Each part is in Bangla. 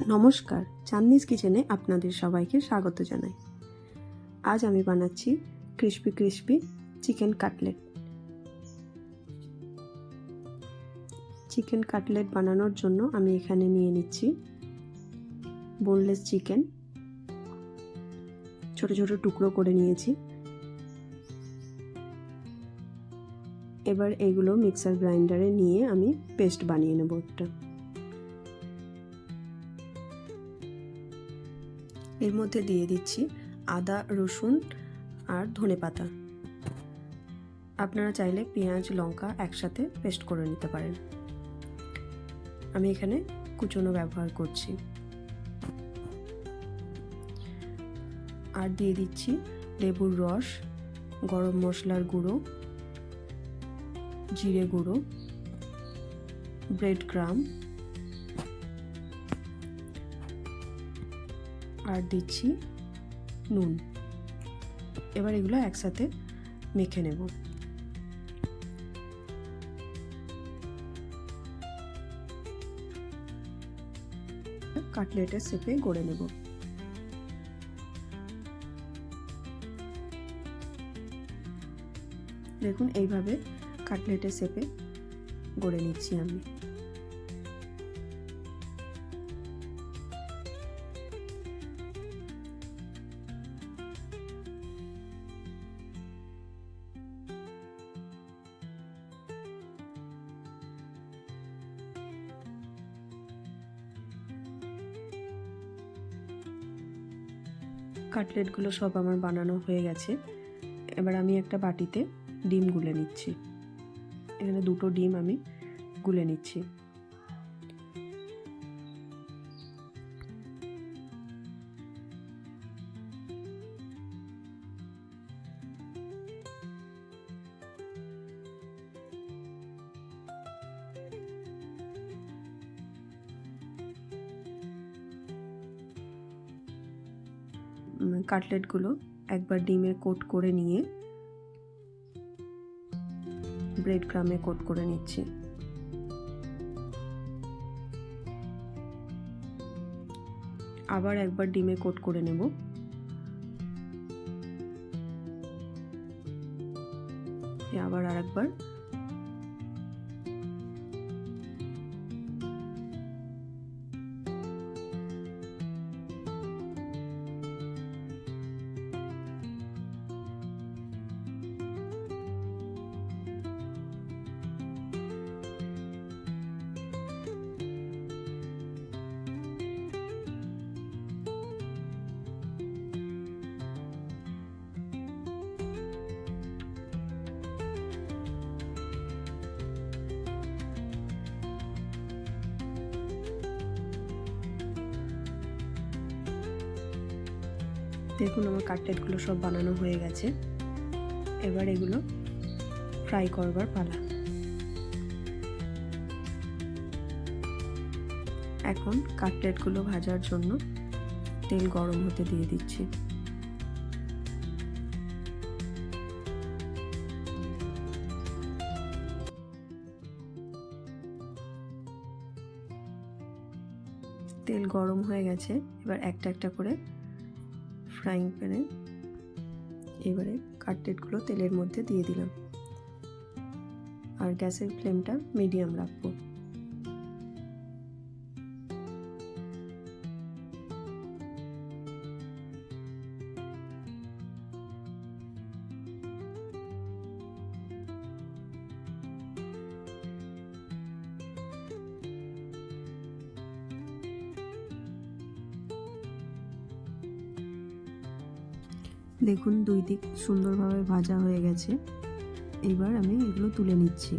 নমস্কার, চাঁদনিজ কিচেনে আপনাদের সবাইকে স্বাগত জানাই। আজ আমি বানাচ্ছি crispy chicken cutlet. Chicken cutlet বানানোর জন্য আমি এখানে নিয়ে নিচ্ছি বোনলেস চিকেন, ছোট ছোট টুকরো করে নিয়েছি। এবার এগুলো মিক্সার গ্রাইন্ডারে নিয়ে আমি পেস্ট বানিয়ে নেব একটা। এর মধ্যে দিয়ে দিচ্ছি আদা, রসুন আর ধনেপাতা। আপনারা চাইলে পেঁয়াজ, লঙ্কা একসাথে পেস্ট করে নিতে পারেন। আমি এখানে কুচনো ব্যবহার করছি। আর দিয়ে দিচ্ছি লেবুর রস, গরম মশলার গুঁড়ো, জিরে গুঁড়ো, ব্রেড ক্রাম্ব আর দিচ্ছি নুন। এবার এগুলো একসাথে মেখে নেব। কাটলেটের শেপে গড়ে নেব। দেখুন এইভাবে কাটলেটের শেপে গড়ে নিচ্ছি আমি। কাটলেটগুলো সব আমার বানানো হয়ে গেছে। এবার আমি একটা বাটিতে ডিম গুলে নিচ্ছি। এখানে 2টো ডিম আমি গুলে নিচ্ছি। কাটলেটগুলো একবার ডিমে কোট করে নিয়ে ব্রেড ক্রামে কোট করে নিচ্ছি। আবার একবার ডিমে কোট করে নেব। আবার আরেকবার। দেখুন আমার কাটলেটগুলো সব বানানো হয়ে গেছে। এবার এগুলো ফ্রাই করবার পালা। এখন কাটলেটগুলো ভাজার জন্য তেল গরম হতে দিয়ে দিচ্ছি। তেল গরম হয়ে গেছে। এবার একটা একটা করে ফ্রাইং প্যানে এবারে কাটলেটগুলো তেলের মধ্যে দিয়ে দিলাম। আর গ্যাসের ফ্লেমটা মিডিয়াম রাখবো। দেখুন 2 দিক সুন্দরভাবে ভাজা হয়ে গেছে। এবার আমি এগুলো তুলে নিচ্ছি।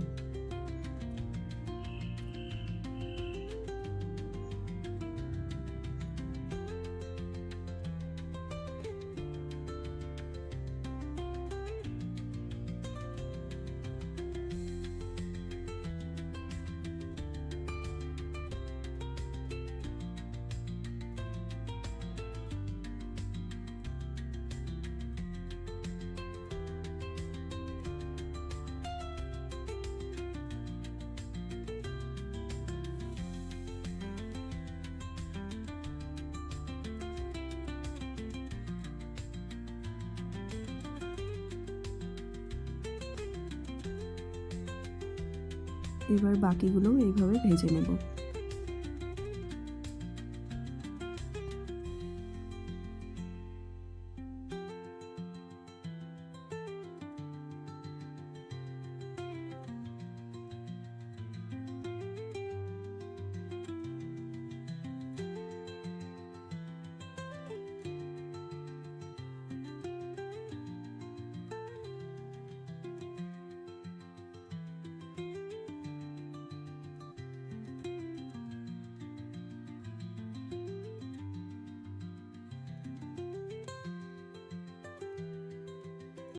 এবার বাকিগুলোও এইভাবে ভেজে নেব।